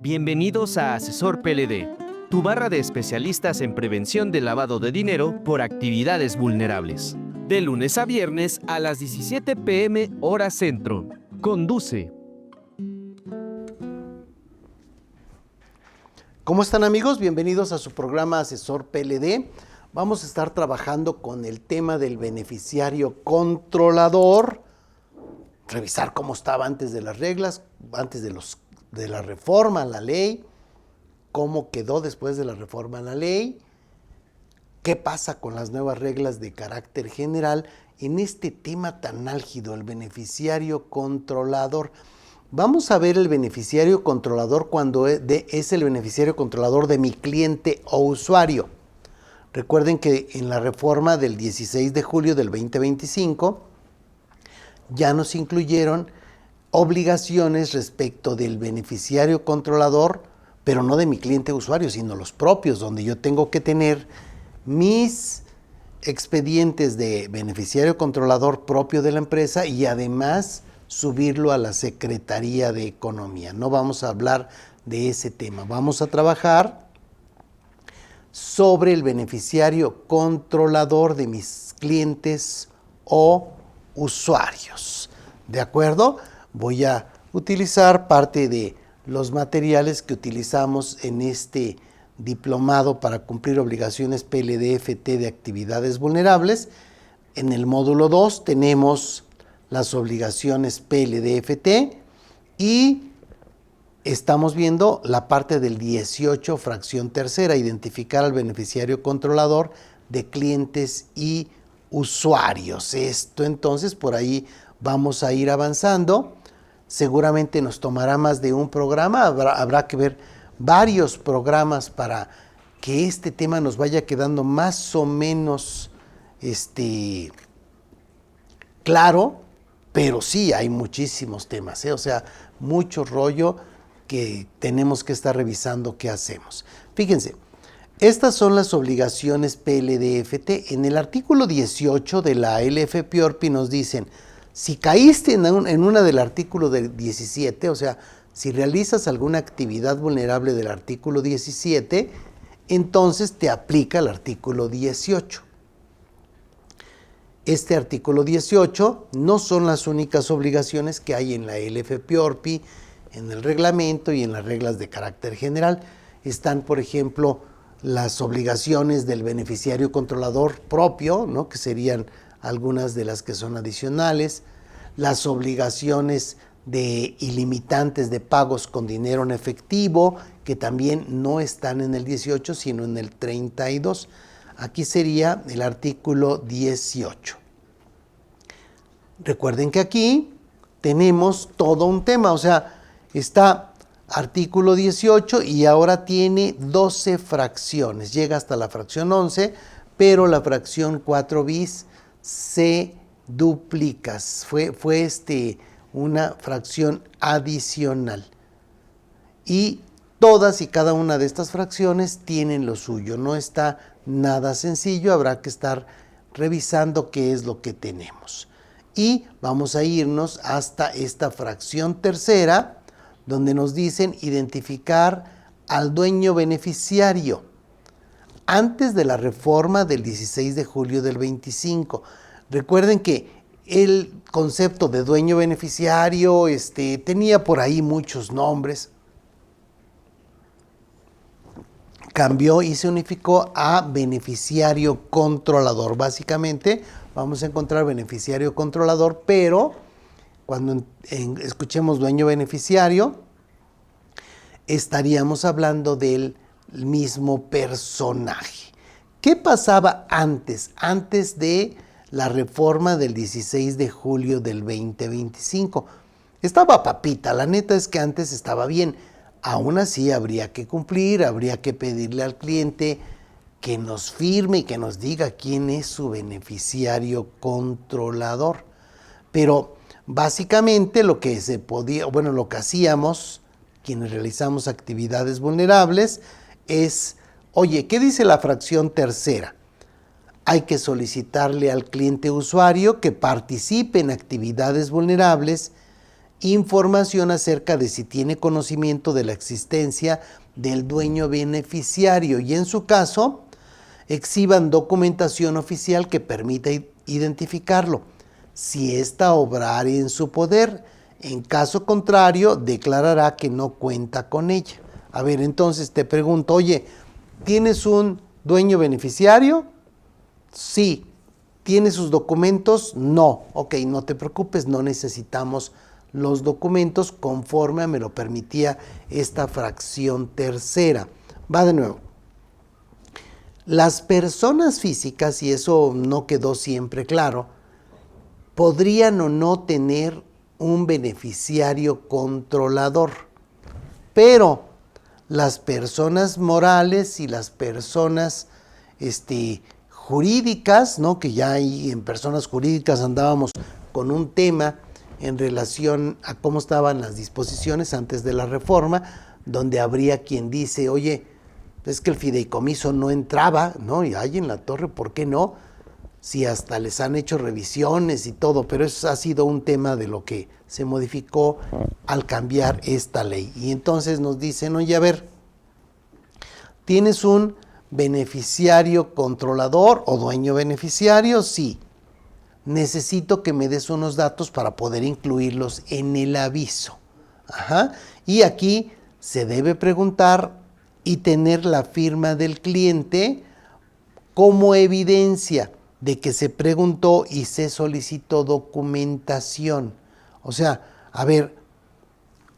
Bienvenidos a Asesor PLD, tu barra de especialistas en prevención del lavado de dinero por actividades vulnerables. De lunes a viernes a las 17 p.m. hora centro. Conduce. ¿Cómo están, amigos? Bienvenidos a su programa Asesor PLD. Vamos a estar trabajando con el tema del beneficiario controlador, revisar cómo estaba antes de las reglas, antes de la reforma a la ley, cómo quedó después de la reforma a la ley, qué pasa con las nuevas reglas de carácter general en este tema tan álgido, el beneficiario controlador. Vamos a ver el beneficiario controlador cuando es el beneficiario controlador de mi cliente o usuario. Recuerden que en la reforma del 16 de julio del 2025 ya nos incluyeron obligaciones respecto del beneficiario controlador, pero no de mi cliente o usuario, sino los propios, donde yo tengo que tener mis expedientes de beneficiario controlador propio de la empresa y además subirlo a la Secretaría de Economía. No vamos a hablar de ese tema. Vamos a trabajar sobre el beneficiario controlador de mis clientes o usuarios. ¿De acuerdo? Voy a utilizar parte de los materiales que utilizamos en este diplomado para cumplir obligaciones PLD-FT de actividades vulnerables. En el módulo 2 tenemos las obligaciones PLD-FT y estamos viendo la parte del 18, fracción tercera, identificar al beneficiario controlador de clientes y usuarios. Esto entonces por ahí vamos a ir avanzando. Seguramente nos tomará más de un programa, habrá que ver varios programas para que este tema nos vaya quedando más o menos claro, pero sí hay muchísimos temas, o sea, mucho rollo que tenemos que estar revisando qué hacemos. Fíjense, estas son las obligaciones PLD-FT. En el artículo 18 de la LFPORPI nos dicen, si caíste en una del artículo 17, o sea, si realizas alguna actividad vulnerable del artículo 17, entonces te aplica el artículo 18. Este artículo 18 no son las únicas obligaciones que hay en la LFPORPI, en el reglamento y en las reglas de carácter general. Están, por ejemplo, las obligaciones del beneficiario controlador propio, ¿no?, que serían algunas de las que son adicionales, las obligaciones de ilimitantes de pagos con dinero en efectivo, que también no están en el 18, sino en el 32. Aquí sería el artículo 18. Recuerden que aquí tenemos todo un tema, o sea, está artículo 18 y ahora tiene 12 fracciones, llega hasta la fracción 11, pero la fracción 4 bis se duplica, fue una fracción adicional. Y todas y cada una de estas fracciones tienen lo suyo, no está nada sencillo, habrá que estar revisando qué es lo que tenemos. Y vamos a irnos hasta esta fracción tercera, donde nos dicen identificar al dueño beneficiario. Antes de la reforma del 16 de julio del 25, recuerden que el concepto de dueño beneficiario tenía por ahí muchos nombres. Cambió y se unificó a beneficiario controlador. Básicamente vamos a encontrar beneficiario controlador, pero cuando escuchemos dueño beneficiario, estaríamos hablando del mismo personaje. ¿Qué pasaba antes de la reforma del 16 de julio del 2025? Estaba papita, la neta es que antes estaba bien. Aún así habría que cumplir, habría que pedirle al cliente que nos firme y que nos diga quién es su beneficiario controlador. Pero básicamente lo que hacíamos, quienes realizamos actividades vulnerables, es, oye, ¿qué dice la fracción tercera? Hay que solicitarle al cliente usuario que participe en actividades vulnerables información acerca de si tiene conocimiento de la existencia del dueño beneficiario y en su caso exhiban documentación oficial que permita identificarlo, si ésta obrare en su poder. En caso contrario, declarará que no cuenta con ella. A ver, entonces te pregunto, oye, ¿tienes un dueño beneficiario? Sí. ¿Tiene sus documentos? No. Ok, no te preocupes, no necesitamos los documentos conforme me lo permitía esta fracción tercera. Va de nuevo. Las personas físicas, y eso no quedó siempre claro, podrían o no tener un beneficiario controlador, pero las personas morales y las personas jurídicas, ¿no? Que ya ahí en personas jurídicas andábamos con un tema en relación a cómo estaban las disposiciones antes de la reforma, donde habría quien dice, oye, es que el fideicomiso no entraba, ¿no? Y ahí en la torre, ¿por qué no? Si hasta les han hecho revisiones y todo, pero eso ha sido un tema de lo que se modificó al cambiar esta ley. Y entonces nos dicen, oye, a ver, ¿tienes un beneficiario controlador o dueño beneficiario? Sí. Necesito que me des unos datos para poder incluirlos en el aviso. Ajá. Y aquí se debe preguntar y tener la firma del cliente como evidencia de que se preguntó y se solicitó documentación. O sea, a ver,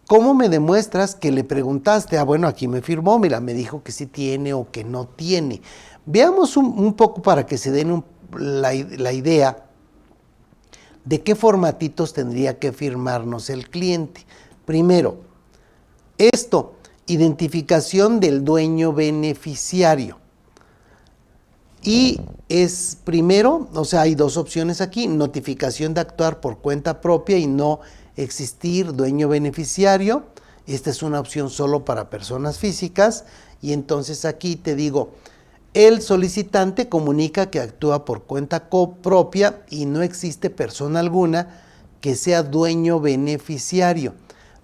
¿cómo me demuestras que le preguntaste? Ah, bueno, aquí me firmó, mira, me dijo que sí tiene o que no tiene. Veamos un poco para que se den la idea de qué formatitos tendría que firmarnos el cliente. Primero, identificación del dueño beneficiario. Y es primero, o sea, hay dos opciones aquí, notificación de actuar por cuenta propia y no existir dueño beneficiario. Esta es una opción solo para personas físicas y entonces aquí te digo, el solicitante comunica que actúa por cuenta propia y no existe persona alguna que sea dueño beneficiario,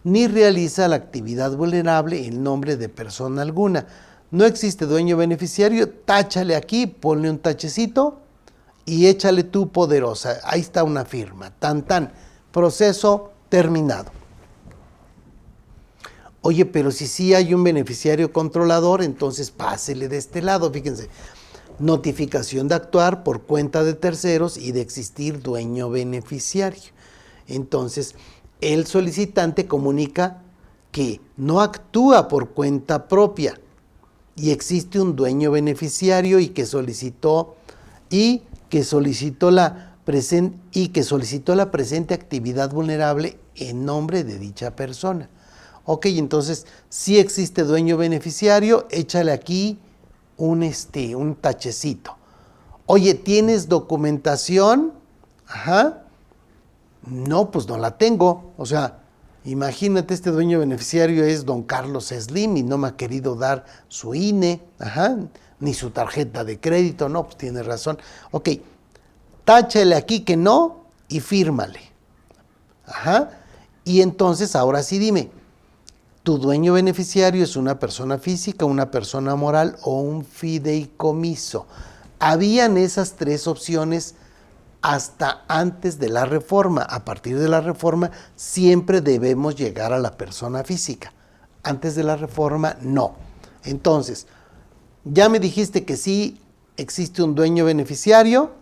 ni realiza la actividad vulnerable en nombre de persona alguna. No existe dueño beneficiario, táchale aquí, ponle un tachecito y échale tú poderosa. Ahí está una firma, tan tan, proceso terminado. Oye, pero si sí hay un beneficiario controlador, entonces pásele de este lado, fíjense. Notificación de actuar por cuenta de terceros y de existir dueño beneficiario. Entonces, el solicitante comunica que no actúa por cuenta propia y existe un dueño beneficiario y que solicitó la presente actividad vulnerable en nombre de dicha persona. Ok, entonces, si existe dueño beneficiario, échale aquí un tachecito. Oye, ¿tienes documentación? Ajá. No, pues no la tengo. O sea, imagínate, este dueño beneficiario es don Carlos Slim y no me ha querido dar su INE, ajá, ni su tarjeta de crédito. No, pues tiene razón. Ok, táchale aquí que no y fírmale. Ajá. Y entonces, ahora sí dime, ¿tu dueño beneficiario es una persona física, una persona moral o un fideicomiso? Habían esas tres opciones hasta antes de la reforma. A partir de la reforma siempre debemos llegar a la persona física. Antes de la reforma, no. Entonces, ya me dijiste que sí existe un dueño beneficiario,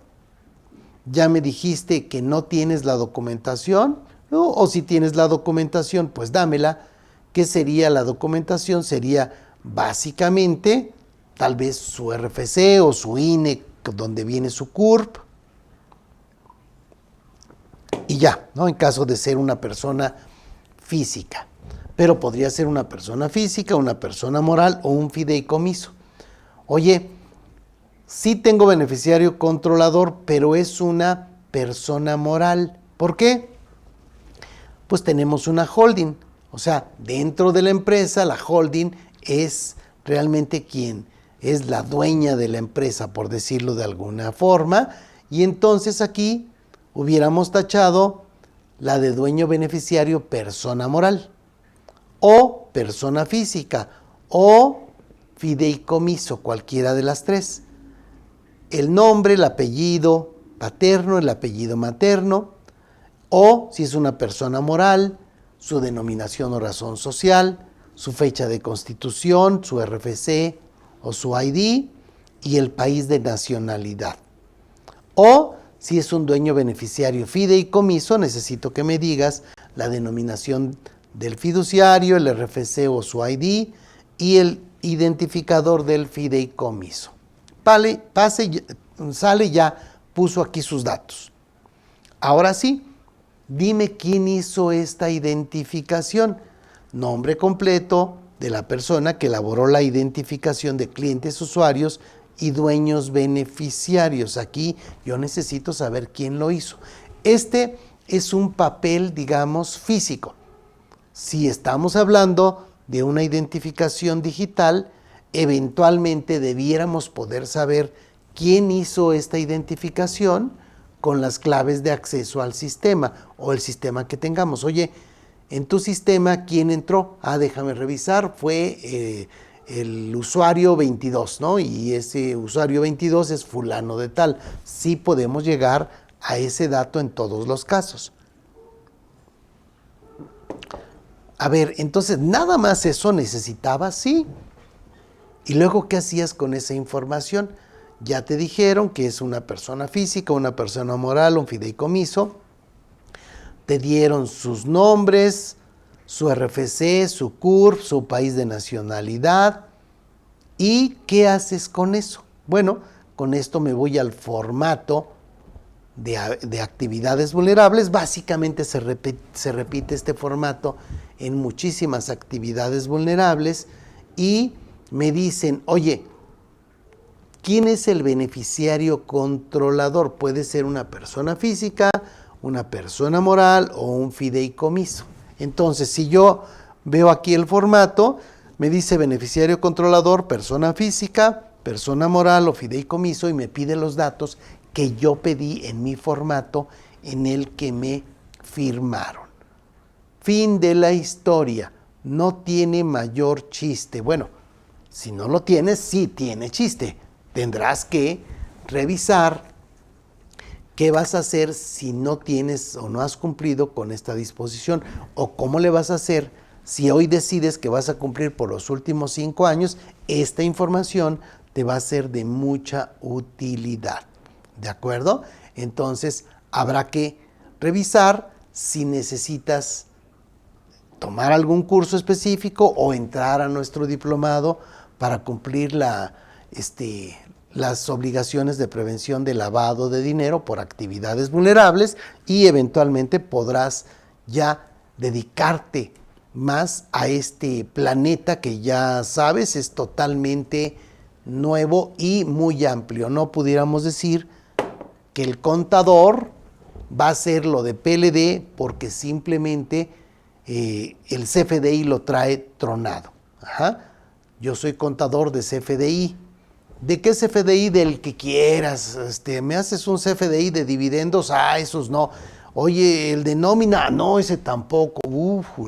ya me dijiste que no tienes la documentación, ¿no? O si tienes la documentación, pues dámela. ¿Qué sería la documentación? Sería básicamente tal vez su RFC o su INE, donde viene su CURP, y ya, ¿no? En caso de ser una persona física. Pero podría ser una persona física, una persona moral o un fideicomiso. Oye, sí tengo beneficiario controlador, pero es una persona moral. ¿Por qué? Pues tenemos una holding. O sea, dentro de la empresa, la holding es realmente quien es la dueña de la empresa, por decirlo de alguna forma. Y entonces aquí hubiéramos tachado la de dueño beneficiario persona moral, o persona física, o fideicomiso, cualquiera de las tres. El nombre, el apellido paterno, el apellido materno, o si es una persona moral, su denominación o razón social, su fecha de constitución, su RFC o su ID y el país de nacionalidad. O si es un dueño beneficiario fideicomiso, necesito que me digas la denominación del fiduciario, el RFC o su ID y el identificador del fideicomiso. Sale, ya puso aquí sus datos. Ahora sí, dime quién hizo esta identificación. Nombre completo de la persona que elaboró la identificación de clientes, usuarios y dueños beneficiarios. Aquí yo necesito saber quién lo hizo. Este es un papel, digamos, físico. Si estamos hablando de una identificación digital, eventualmente debiéramos poder saber quién hizo esta identificación con las claves de acceso al sistema o el sistema que tengamos. Oye, en tu sistema, ¿quién entró? Déjame revisar, fue el usuario 22, ¿no? Y ese usuario 22 es fulano de tal. Sí podemos llegar a ese dato en todos los casos. A ver, entonces, ¿nada más eso necesitabas? Sí. ¿Y luego qué hacías con esa información? Ya te dijeron que es una persona física, una persona moral, un fideicomiso. Te dieron sus nombres, su RFC, su CURP, su país de nacionalidad. ¿Y qué haces con eso? Bueno, con esto me voy al formato de actividades vulnerables. Básicamente se repite este formato en muchísimas actividades vulnerables y me dicen, oye, ¿quién es el beneficiario controlador? Puede ser una persona física, una persona moral o un fideicomiso. Entonces, si yo veo aquí el formato, me dice beneficiario controlador, persona física, persona moral o fideicomiso y me pide los datos que yo pedí en mi formato en el que me firmaron. Fin de la historia. No tiene mayor chiste. Bueno, si no lo tienes, sí tiene chiste. Tendrás que revisar qué vas a hacer si no tienes o no has cumplido con esta disposición, o cómo le vas a hacer si hoy decides que vas a cumplir por los últimos 5 años. Esta información te va a ser de mucha utilidad. ¿De acuerdo? Entonces, habrá que revisar si necesitas tomar algún curso específico o entrar a nuestro diplomado para cumplir las obligaciones de prevención de lavado de dinero por actividades vulnerables, y eventualmente podrás ya dedicarte más a este planeta que ya sabes es totalmente nuevo y muy amplio. No pudiéramos decir que el contador va a hacer lo de PLD porque simplemente el CFDI lo trae tronado. Yo soy contador de CFDI. ¿De qué CFDI? Del que quieras. ¿Me haces un CFDI de dividendos? Esos no. Oye, el de nómina, no, ese tampoco.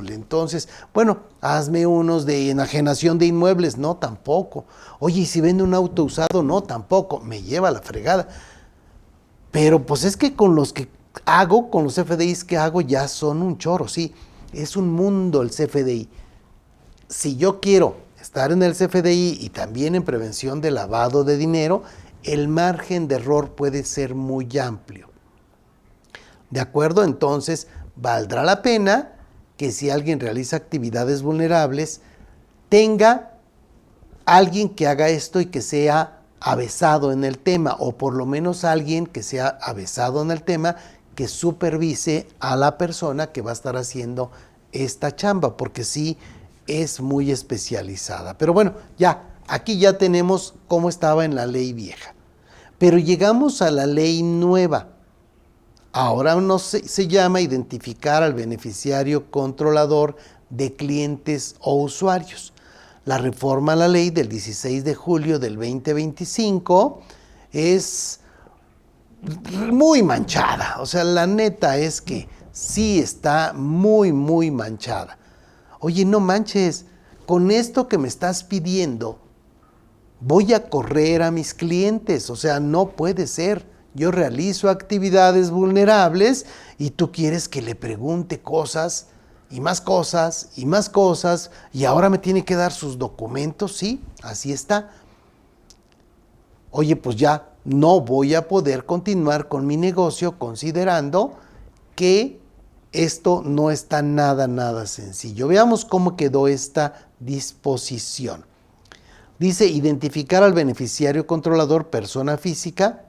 Entonces, bueno, hazme unos de enajenación de inmuebles, no, tampoco. Oye, ¿y si vende un auto usado? No, tampoco. Me lleva la fregada. Pero pues es que con los que hago, con los CFDIs que hago, ya son un chorro, sí. Es un mundo el CFDI. Si yo quiero estar en el CFDI y también en prevención de lavado de dinero, el margen de error puede ser muy amplio. ¿De acuerdo? Entonces, valdrá la pena que si alguien realiza actividades vulnerables, tenga alguien que haga esto y que sea avesado en el tema, o por lo menos alguien que sea avesado en el tema, que supervise a la persona que va a estar haciendo esta chamba, porque sí es muy especializada. Pero bueno, aquí ya tenemos cómo estaba en la ley vieja. Pero llegamos a la ley nueva. Ahora se llama identificar al beneficiario controlador de clientes o usuarios. La reforma a la ley del 16 de julio del 2025 es muy manchada. O sea, la neta es que sí está muy, muy manchada. Oye, no manches, con esto que me estás pidiendo, voy a correr a mis clientes. O sea, no puede ser. Yo realizo actividades vulnerables y tú quieres que le pregunte cosas y más cosas y más cosas y ahora me tiene que dar sus documentos. Sí, así está. Oye, pues ya no voy a poder continuar con mi negocio considerando que esto no está nada sencillo. Veamos cómo quedó esta disposición. Dice, identificar al beneficiario controlador, persona física,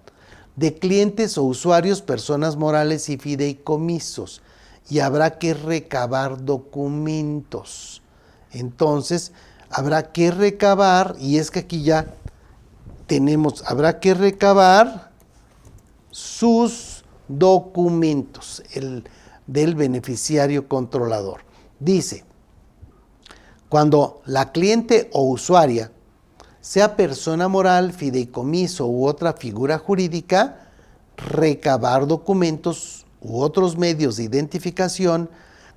de clientes o usuarios, personas morales y fideicomisos. Y habrá que recabar documentos. Entonces, habrá que recabar, y es que aquí ya habrá que recabar sus documentos del beneficiario controlador. Dice, cuando la cliente o usuaria sea persona moral, fideicomiso u otra figura jurídica, recabar documentos u otros medios de identificación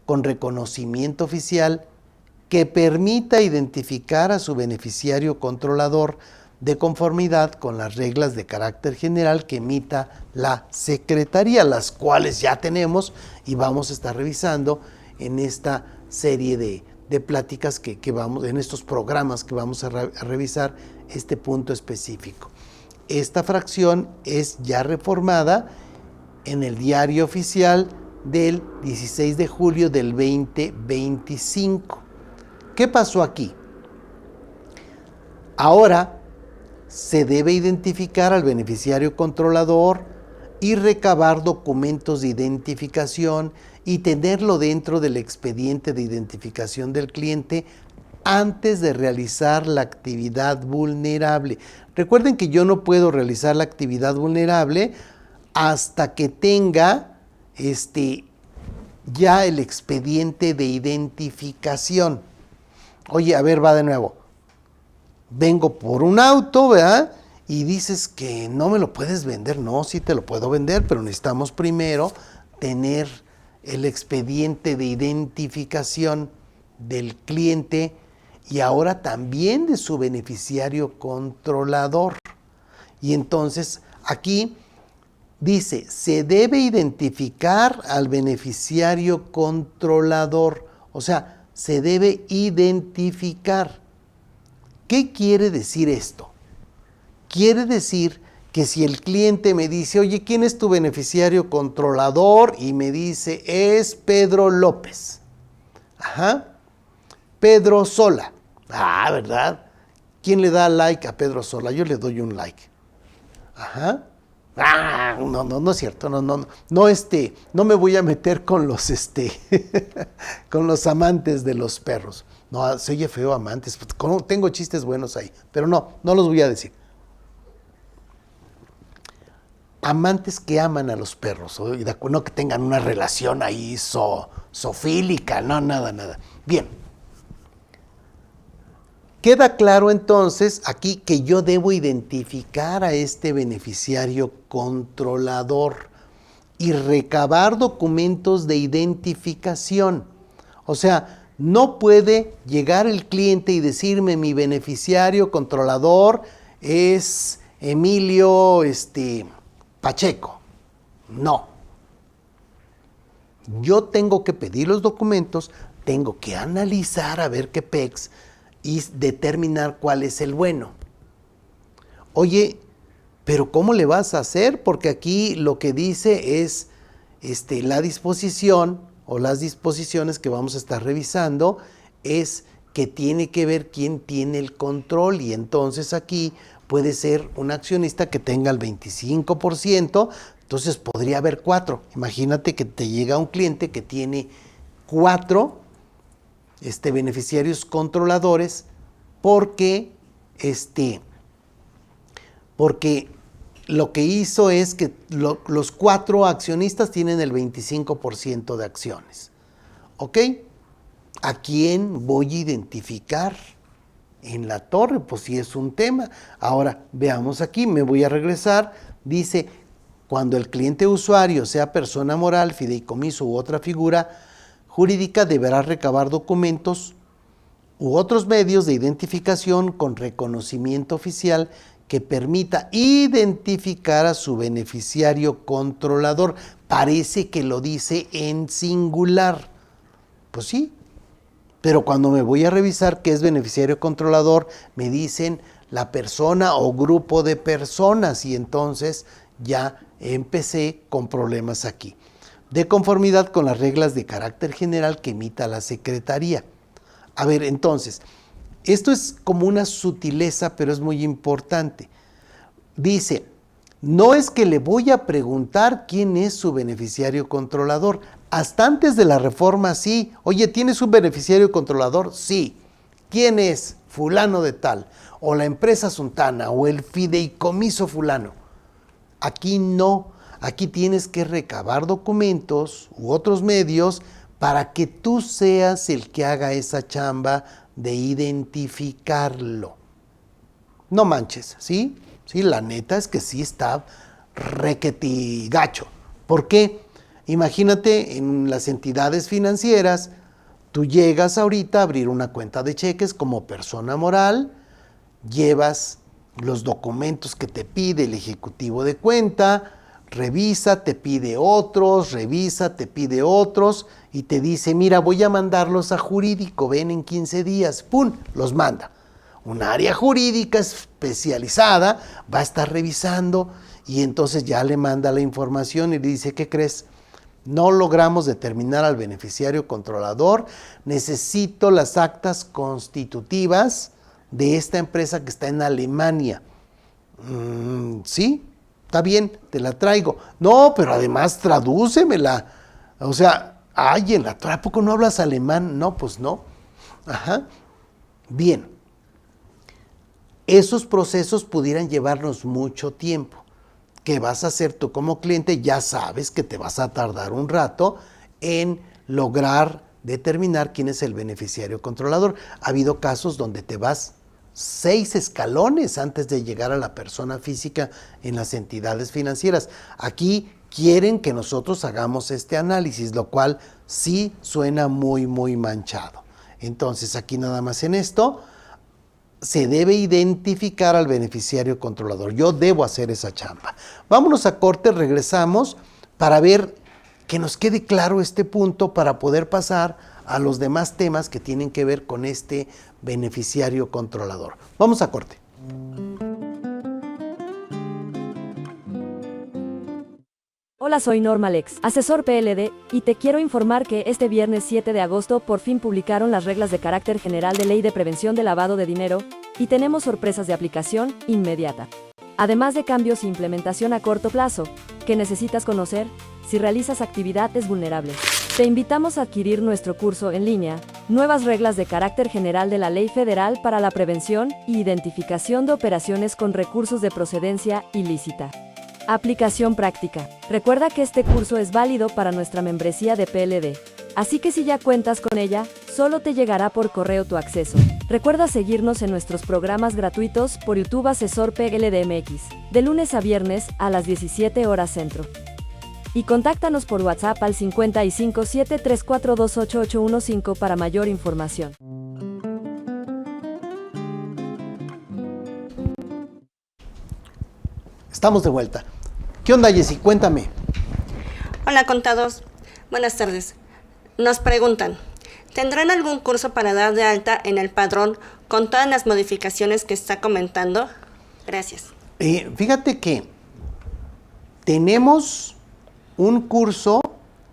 con reconocimiento oficial que permita identificar a su beneficiario controlador de conformidad con las reglas de carácter general que emita la Secretaría, las cuales ya tenemos y vamos a estar revisando en esta serie de pláticas que vamos, en estos programas que vamos a revisar este punto específico. Esta fracción es ya reformada en el Diario Oficial del 16 de julio del 2025. ¿Qué pasó aquí? Ahora se debe identificar al beneficiario controlador y recabar documentos de identificación y tenerlo dentro del expediente de identificación del cliente antes de realizar la actividad vulnerable. Recuerden que yo no puedo realizar la actividad vulnerable hasta que tenga ya el expediente de identificación. Oye, a ver, va de nuevo. Vengo por un auto, ¿verdad? Y dices que no me lo puedes vender. No, sí te lo puedo vender, pero necesitamos primero tener el expediente de identificación del cliente y ahora también de su beneficiario controlador. Y entonces aquí dice, se debe identificar al beneficiario controlador. O sea, se debe identificar. ¿Qué quiere decir esto? Quiere decir que si el cliente me dice, oye, ¿quién es tu beneficiario controlador? Y me dice, es Pedro López. Ajá. Pedro Sola. Ah, ¿verdad? ¿Quién le da like a Pedro Sola? Yo le doy un like. Ajá. Ah, no es cierto. No me voy a meter con los con los amantes de los perros. No, se oye feo amantes. Tengo chistes buenos ahí, pero no los voy a decir. Amantes que aman a los perros, no que tengan una relación ahí zoofílica, no, nada. Bien. Queda claro entonces aquí que yo debo identificar a este beneficiario controlador y recabar documentos de identificación. O sea, no puede llegar el cliente y decirme mi beneficiario controlador es Emilio Pacheco. No. Yo tengo que pedir los documentos, tengo que analizar a ver qué pex y determinar cuál es el bueno. Oye, pero ¿cómo le vas a hacer? Porque aquí lo que dice es la disposición o las disposiciones que vamos a estar revisando es que tiene que ver quién tiene el control y entonces aquí puede ser un accionista que tenga el 25%, entonces podría haber 4. Imagínate que te llega un cliente que tiene 4 beneficiarios controladores porque lo que hizo es que los 4 accionistas tienen el 25% de acciones. ¿Ok? ¿A quién voy a identificar en la torre? Pues sí es un tema. Ahora, veamos aquí, me voy a regresar. Dice, Cuando el cliente usuario sea persona moral, fideicomiso u otra figura jurídica, deberá recabar documentos u otros medios de identificación con reconocimiento oficial que permita identificar a su beneficiario controlador. Parece que lo dice en singular. Pues sí, pero cuando me voy a revisar qué es beneficiario controlador, me dicen la persona o grupo de personas y entonces ya empecé con problemas aquí. De conformidad con las reglas de carácter general que emita la Secretaría. A ver, entonces, esto es como una sutileza, pero es muy importante. Dice, no es que le voy a preguntar quién es su beneficiario controlador. Hasta antes de la reforma, sí. Oye, ¿tienes un beneficiario controlador? Sí. ¿Quién es? Fulano de tal. O la empresa Suntana, o el fideicomiso fulano. Aquí no. Aquí tienes que recabar documentos u otros medios para que tú seas el que haga esa chamba de identificarlo. No manches, ¿sí? Sí, la neta es que sí está requetigacho. ¿Por qué? Imagínate en las entidades financieras, tú llegas ahorita a abrir una cuenta de cheques como persona moral, llevas los documentos que te pide el ejecutivo de cuenta, revisa, te pide otros, revisa, te pide otros y te dice, mira, voy a mandarlos a jurídico, ven en 15 días, ¡pum!, los manda. Un área jurídica especializada va a estar revisando y entonces ya le manda la información y le dice, ¿qué crees? No logramos determinar al beneficiario controlador, necesito las actas constitutivas de esta empresa que está en Alemania. ¿Sí? Está bien, te la traigo. No, pero además tradúcemela. O sea, ay, ¿a poco no hablas alemán? No, pues no. Ajá. Bien. Esos procesos pudieran llevarnos mucho tiempo. ¿Qué vas a hacer tú como cliente? Ya sabes que te vas a tardar un rato en lograr determinar quién es el beneficiario controlador. Ha habido casos donde te vas 6 escalones antes de llegar a la persona física en las entidades financieras. Aquí quieren que nosotros hagamos este análisis, lo cual sí suena muy, muy manchado. Entonces, aquí nada más en esto, se debe identificar al beneficiario controlador. Yo debo hacer esa chamba. Vámonos a corte, regresamos para ver que nos quede claro este punto para poder pasar a los demás temas que tienen que ver con este beneficiario controlador. Vamos a corte. Hola, soy Norma Lex, asesor PLD, y te quiero informar que este viernes 7 de agosto por fin publicaron las reglas de carácter general de Ley de Prevención de Lavado de Dinero, y tenemos sorpresas de aplicación inmediata. Además de cambios e implementación a corto plazo, que necesitas conocer si realizas actividades vulnerables. Te invitamos a adquirir nuestro curso en línea, Nuevas reglas de carácter general de la Ley Federal para la prevención y identificación de operaciones con recursos de procedencia ilícita. Aplicación práctica. Recuerda que este curso es válido para nuestra membresía de PLD, así que si ya cuentas con ella, solo te llegará por correo tu acceso. Recuerda seguirnos en nuestros programas gratuitos por YouTube Asesor PLDMX, de lunes a viernes a las 17 horas centro. Y contáctanos por WhatsApp al 55 7342 8815 para mayor información. Estamos de vuelta. ¿Qué onda, Jessy? Cuéntame. Hola, contados. Buenas tardes. Nos preguntan, ¿tendrán algún curso para dar de alta en el padrón con todas las modificaciones que está comentando? Gracias. Fíjate que tenemos un curso,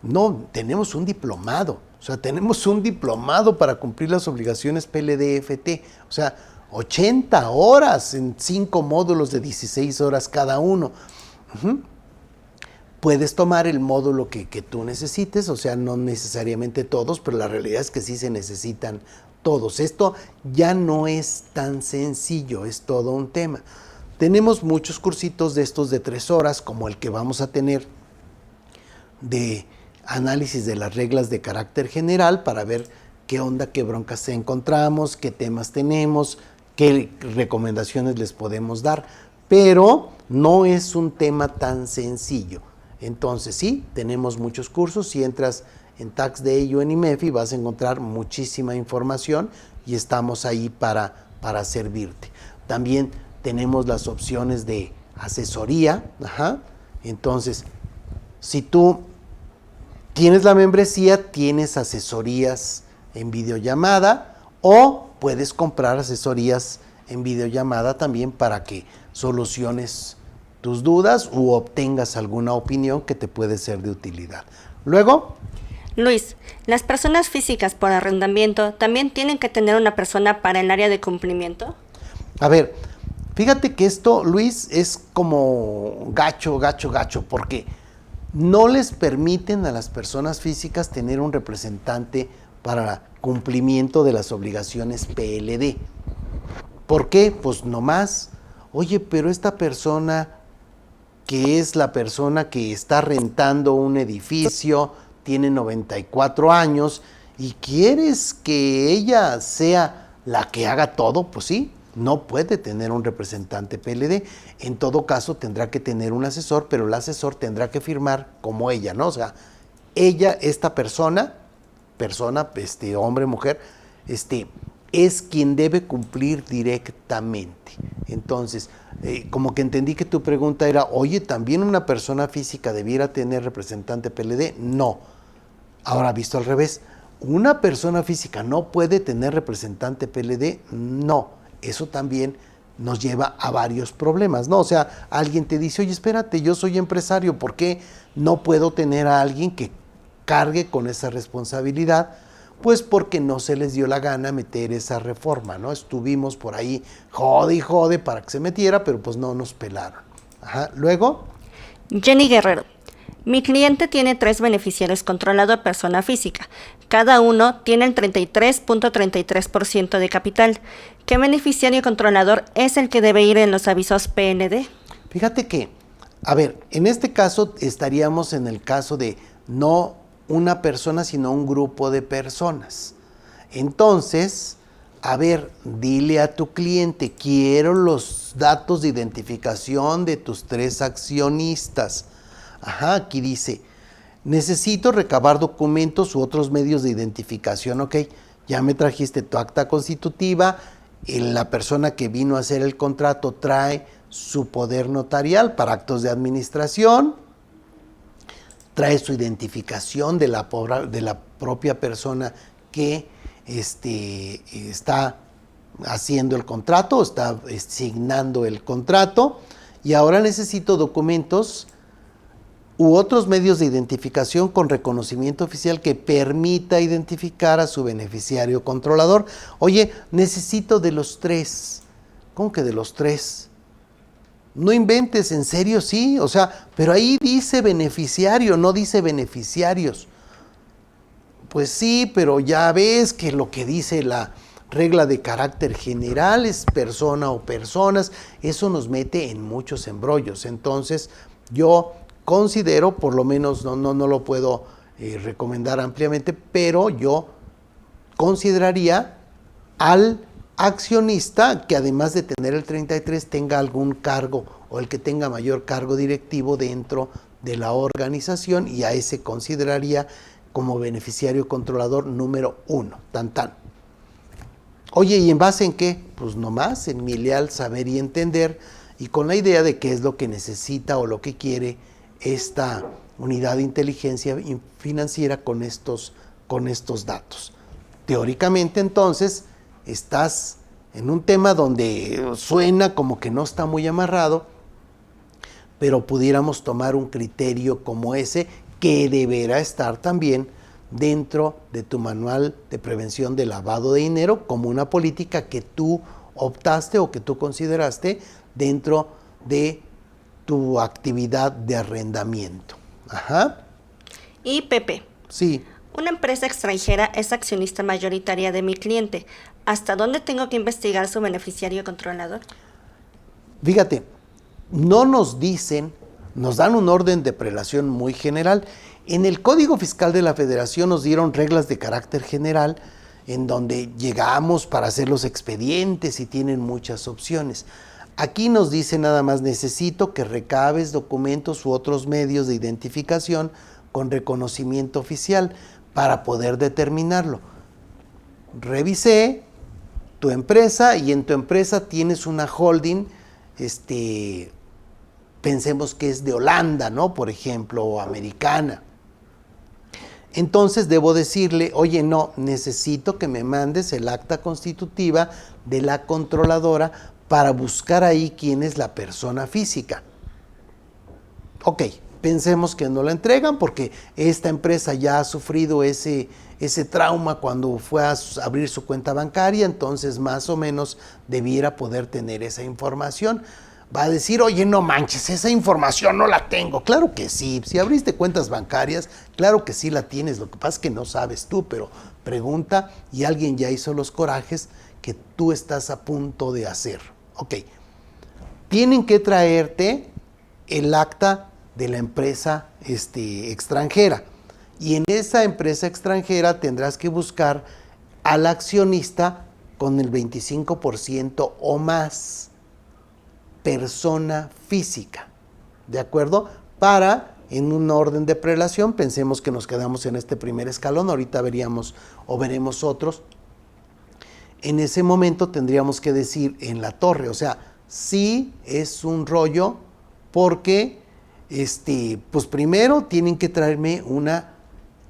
no, tenemos un diplomado. O sea, tenemos un diplomado para cumplir las obligaciones PLD-FT. O sea, 80 horas en 5 módulos de 16 horas cada uno. Puedes tomar el módulo que tú necesites, o sea, no necesariamente todos, pero la realidad es que sí se necesitan todos. Esto ya no es tan sencillo, es todo un tema. Tenemos muchos cursitos de estos de 3 horas, como el que vamos a tener de análisis de las reglas de carácter general para ver qué onda, qué broncas encontramos, qué temas tenemos, qué recomendaciones les podemos dar. Pero no es un tema tan sencillo. Entonces sí, tenemos muchos cursos. Si entras en Tax Day o en IMEFI vas a encontrar muchísima información y estamos ahí para servirte. También tenemos las opciones de asesoría. Entonces, si tú tienes la membresía, tienes asesorías en videollamada o puedes comprar asesorías en videollamada también para que soluciones tus dudas u obtengas alguna opinión que te puede ser de utilidad. Luego, Luis, ¿las personas físicas por arrendamiento también tienen que tener una persona para el área de cumplimiento? a ver, fíjate que esto, Luis, es como gacho, porque no les permiten a las personas físicas tener un representante para cumplimiento de las obligaciones PLD. ¿Por qué? Pues nomás, oye, pero esta persona que es la persona que está rentando un edificio, tiene 94 años y quieres que ella sea la que haga todo, pues sí, no puede tener un representante PLD. En todo caso tendrá que tener un asesor, pero el asesor tendrá que firmar como ella, ¿no? O sea, ella, esta persona, hombre, mujer, es quien debe cumplir directamente. Entonces, como que entendí que tu pregunta era, oye, ¿también una persona física debiera tener representante PLD? No. Ahora, visto al revés, ¿una persona física no puede tener representante PLD? No. Eso también nos lleva a varios problemas, ¿no? O sea, alguien te dice, oye, espérate, yo soy empresario, ¿por qué no puedo tener a alguien que cargue con esa responsabilidad? Pues porque no se les dio la gana meter esa reforma, ¿no? Estuvimos por ahí jode y jode para que se metiera, pero pues no nos pelaron. Luego, Jenny Guerrero. Mi cliente tiene 3 beneficiarios controlado persona física. Cada uno tiene el 33.33% de capital. ¿Qué beneficiario controlador es el que debe ir en los avisos PND? Fíjate que, a ver, en este caso estaríamos en el caso de no una persona, sino un grupo de personas. Entonces, a ver, dile a tu cliente, quiero los datos de identificación de tus 3 accionistas. Aquí dice, necesito recabar documentos u otros medios de identificación. Ok, ya me trajiste tu acta constitutiva, la persona que vino a hacer el contrato trae su poder notarial para actos de administración, trae su identificación de la propia persona que está haciendo el contrato, está signando el contrato, y ahora necesito documentos u otros medios de identificación con reconocimiento oficial que permita identificar a su beneficiario controlador. Oye, necesito de los 3. ¿Cómo que de los 3? No inventes, en serio, sí. O sea, pero ahí dice beneficiario, no dice beneficiarios. Pues sí, pero ya ves que lo que dice la regla de carácter general es persona o personas. Eso nos mete en muchos embrollos. Entonces, yo considero, por lo menos no lo puedo recomendar ampliamente, pero yo consideraría al accionista que además de tener el 33 tenga algún cargo o el que tenga mayor cargo directivo dentro de la organización, y a ese consideraría como beneficiario controlador número 1, tan. Oye, ¿y en base en qué? Pues nomás en mi leal saber y entender, y con la idea de qué es lo que necesita o lo que quiere esta unidad de inteligencia financiera con estos datos. Teóricamente, entonces, estás en un tema donde suena como que no está muy amarrado, pero pudiéramos tomar un criterio como ese que deberá estar también dentro de tu manual de prevención de lavado de dinero como una política que tú optaste o que tú consideraste dentro de tu actividad de arrendamiento. Y Pepe. Sí. Una empresa extranjera es accionista mayoritaria de mi cliente. ¿Hasta dónde tengo que investigar su beneficiario controlador? Fíjate, no nos dicen, nos dan un orden de prelación muy general. En el Código Fiscal de la Federación nos dieron reglas de carácter general en donde llegamos para hacer los expedientes y tienen muchas opciones. Aquí nos dice nada más, necesito que recabes documentos u otros medios de identificación con reconocimiento oficial para poder determinarlo. Revisé tu empresa y en tu empresa tienes una holding, pensemos que es de Holanda, ¿no? Por ejemplo, o americana. Entonces debo decirle, oye, no, necesito que me mandes el acta constitutiva de la controladora para buscar ahí quién es la persona física. Ok, pensemos que no la entregan porque esta empresa ya ha sufrido ese trauma cuando fue a abrir su cuenta bancaria, entonces más o menos debiera poder tener esa información. Va a decir, oye, no manches, esa información no la tengo. Claro que sí, si abriste cuentas bancarias, claro que sí la tienes. Lo que pasa es que no sabes tú, pero pregunta y alguien ya hizo los corajes que tú estás a punto de hacer. Ok, tienen que traerte el acta de la empresa extranjera. Y en esa empresa extranjera tendrás que buscar al accionista con el 25% o más. Persona física, ¿de acuerdo? Para, en un orden de prelación, pensemos que nos quedamos en este primer escalón, ahorita veríamos o veremos otros. En ese momento tendríamos que decir en la torre, o sea, sí es un rollo porque, pues primero tienen que traerme una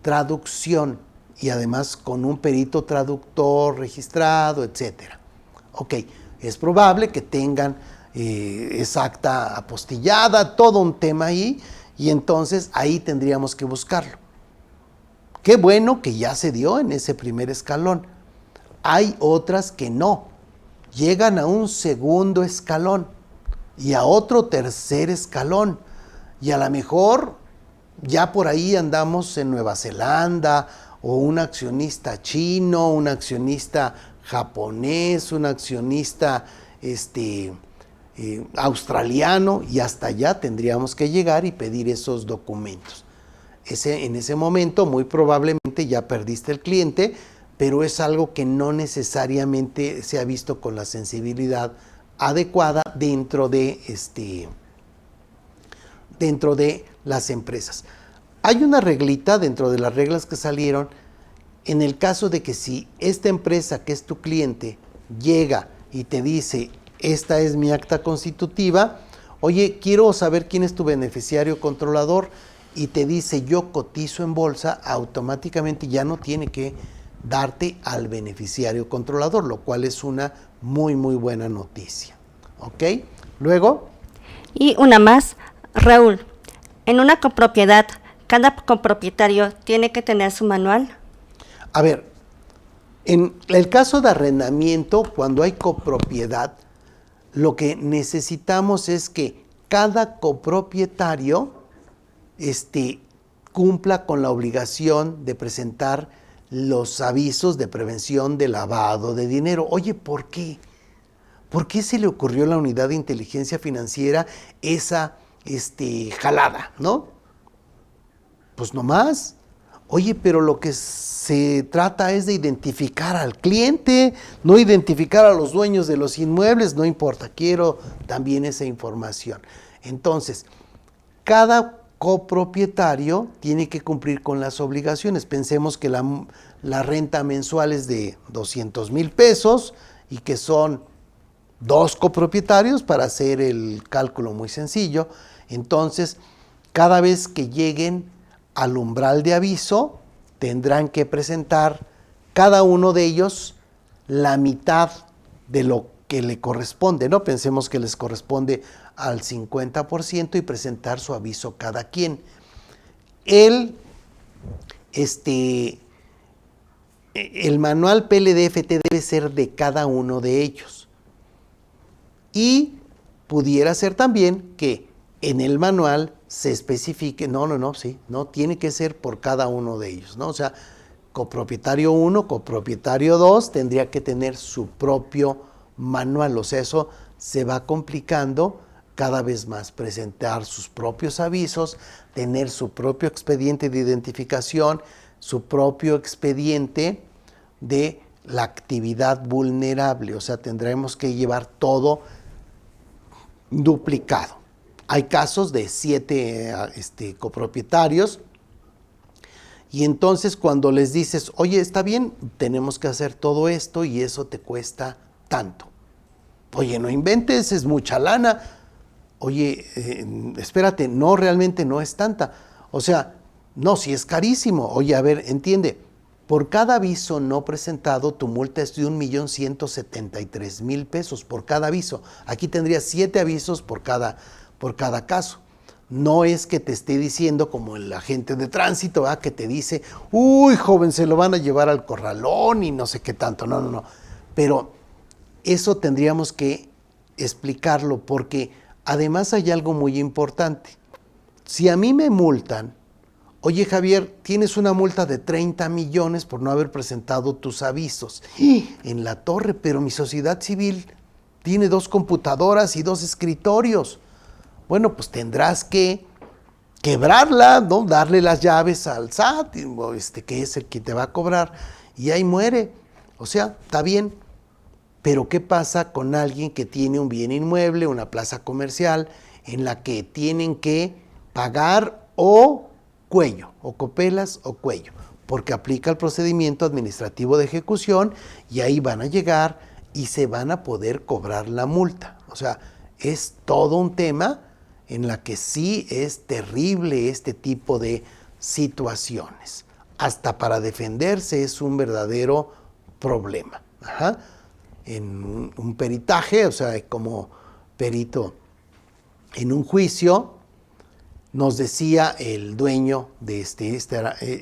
traducción y además con un perito traductor registrado, etcétera. Ok, es probable que tengan exacta apostillada, todo un tema ahí, y entonces ahí tendríamos que buscarlo. Qué bueno que ya se dio en ese primer escalón. Hay otras que no, llegan a un segundo escalón y a otro tercer escalón, y a lo mejor ya por ahí andamos en Nueva Zelanda, o un accionista chino, un accionista japonés, un accionista australiano, y hasta allá tendríamos que llegar y pedir esos documentos. En ese momento muy probablemente ya perdiste el cliente, pero es algo que no necesariamente se ha visto con la sensibilidad adecuada dentro de las empresas. Hay una reglita dentro de las reglas que salieron en el caso de que si esta empresa que es tu cliente llega y te dice, esta es mi acta constitutiva, oye, quiero saber quién es tu beneficiario controlador, y te dice yo cotizo en bolsa, automáticamente ya no tiene que darte al beneficiario controlador, lo cual es una muy buena noticia. ¿Ok? Luego. Y una más, Raúl, en una copropiedad, ¿cada copropietario tiene que tener su manual? A ver, en el caso de arrendamiento, cuando hay copropiedad, lo que necesitamos es que cada copropietario cumpla con la obligación de presentar los avisos de prevención de lavado de dinero. Oye, ¿por qué? ¿Por qué se le ocurrió a la unidad de inteligencia financiera esa jalada, no? Pues nomás. Oye, pero lo que se trata es de identificar al cliente, no identificar a los dueños de los inmuebles, no importa, quiero también esa información. Entonces, cada copropietario tiene que cumplir con las obligaciones. Pensemos que la renta mensual es de 200,000 pesos y que son 2 copropietarios, para hacer el cálculo muy sencillo. Entonces, cada vez que lleguen al umbral de aviso, tendrán que presentar cada uno de ellos la mitad de lo que le corresponde, ¿no? Pensemos que les corresponde al 50% y presentar su aviso cada quien. El manual PLDFT debe ser de cada uno de ellos. Y pudiera ser también que en el manual se especifique, no, tiene que ser por cada uno de ellos, ¿no? O sea, copropietario 1, copropietario 2 tendría que tener su propio manual, o sea, eso se va complicando cada vez más, presentar sus propios avisos, tener su propio expediente de identificación, su propio expediente de la actividad vulnerable, o sea, tendremos que llevar todo duplicado. Hay casos de 7 copropietarios y entonces cuando les dices, oye, está bien, tenemos que hacer todo esto y eso te cuesta tanto. Oye, no inventes, es mucha lana. Oye, espérate, no, realmente no es tanta. O sea, no, si es carísimo. Oye, a ver, entiende, por cada aviso no presentado, tu multa es de 1,173,000 pesos por cada aviso. Aquí tendrías 7 avisos por cada caso. No es que te esté diciendo como el agente de tránsito, ¿verdad? Que te dice, uy, joven, se lo van a llevar al corralón y no sé qué tanto. No, no, no. Pero eso tendríamos que explicarlo porque además hay algo muy importante. Si a mí me multan, oye, Javier, tienes una multa de 30 millones por no haber presentado tus avisos. En la torre, pero mi sociedad civil tiene 2 computadoras y 2 escritorios. Bueno, pues tendrás que quebrarla, ¿no? Darle las llaves al SAT, que es el que te va a cobrar, y ahí muere. O sea, está bien. Pero ¿qué pasa con alguien que tiene un bien inmueble, una plaza comercial, en la que tienen que pagar o cuello, o copelas o cuello? Porque aplica el procedimiento administrativo de ejecución y ahí van a llegar y se van a poder cobrar la multa. O sea, es todo un tema en la que sí es terrible este tipo de situaciones. Hasta para defenderse es un verdadero problema. Ajá. En un peritaje, o sea, como perito en un juicio, nos decía el dueño de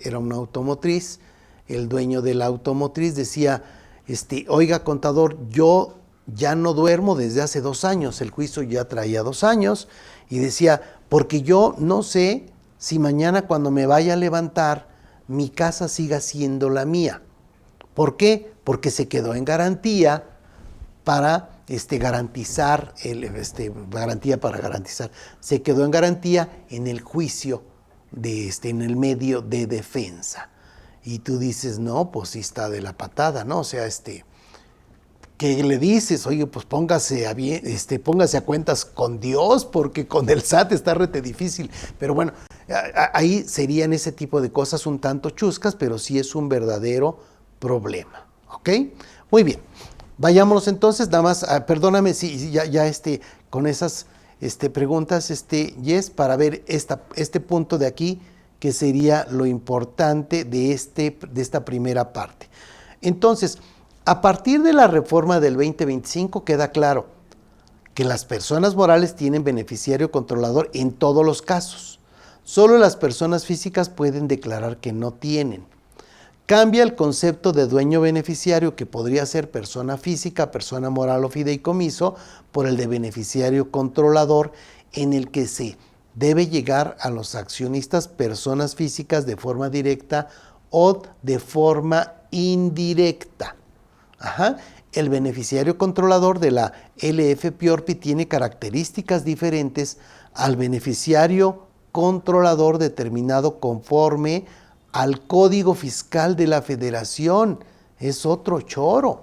era una automotriz, el dueño de la automotriz decía, oiga, contador, yo ya no duermo desde hace 2 años, el juicio ya traía 2 años, y decía, porque yo no sé si mañana cuando me vaya a levantar, mi casa siga siendo la mía. ¿Por qué? Porque se quedó en garantía para garantizar, se quedó en garantía en el juicio, en el medio de defensa. Y tú dices, no, pues sí está de la patada, ¿no? O sea, ¿qué le dices? Oye, pues póngase a cuentas con Dios, porque con el SAT está rete difícil. Pero bueno, ahí serían ese tipo de cosas un tanto chuscas, pero sí es un verdadero problema. ¿Ok? Muy bien. Vayámonos entonces, nada más, perdóname si ya con esas preguntas, Jess, para ver este punto de aquí, que sería lo importante de esta primera parte. Entonces, a partir de la reforma del 2025 queda claro que las personas morales tienen beneficiario controlador en todos los casos. Solo las personas físicas pueden declarar que no tienen. Cambia el concepto de dueño beneficiario, que podría ser persona física, persona moral o fideicomiso, por el de beneficiario controlador, en el que se debe llegar a los accionistas personas físicas de forma directa o de forma indirecta. Ajá. El beneficiario controlador de la LF-PIORPI tiene características diferentes al beneficiario controlador determinado conforme al Código Fiscal de la Federación. Es otro choro.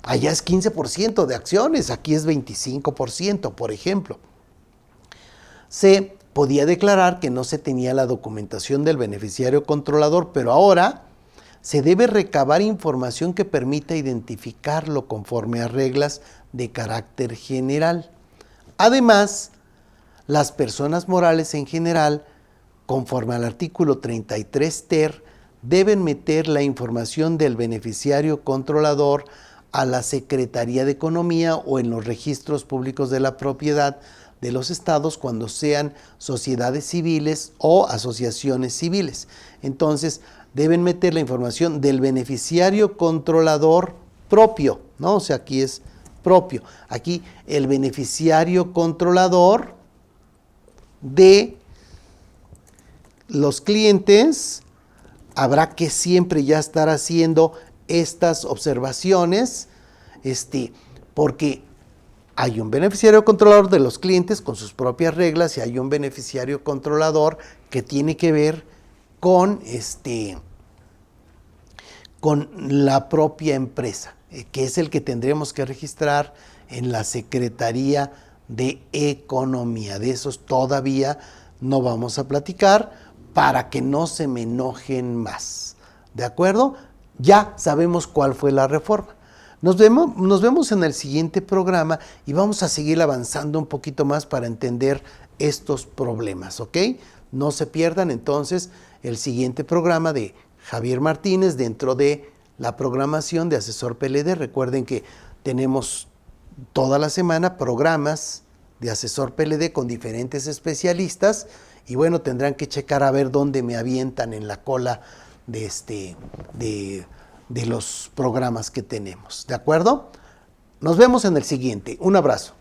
Allá es 15% de acciones, aquí es 25%, por ejemplo. Se podía declarar que no se tenía la documentación del beneficiario controlador, pero ahora se debe recabar información que permita identificarlo conforme a reglas de carácter general. Además, las personas morales en general, conforme al artículo 33 ter, deben meter la información del beneficiario controlador a la Secretaría de Economía o en los registros públicos de la propiedad de los estados cuando sean sociedades civiles o asociaciones civiles. Entonces, deben meter la información del beneficiario controlador propio, ¿no? O sea, aquí es propio. Aquí el beneficiario controlador de los clientes habrá que siempre ya estar haciendo estas observaciones, porque hay un beneficiario controlador de los clientes con sus propias reglas y hay un beneficiario controlador que tiene que ver con la propia empresa, que es el que tendremos que registrar en la Secretaría de economía. De esos todavía no vamos a platicar para que no se me enojen más. ¿De acuerdo? Ya sabemos cuál fue la reforma. Nos vemos en el siguiente programa y vamos a seguir avanzando un poquito más para entender estos problemas, ¿ok? No se pierdan entonces el siguiente programa de Javier Martínez dentro de la programación de Asesor PLD. Recuerden que tenemos toda la semana programas de Asesor PLD con diferentes especialistas y bueno, tendrán que checar a ver dónde me avientan en la cola de los programas que tenemos. ¿De acuerdo? Nos vemos en el siguiente. Un abrazo.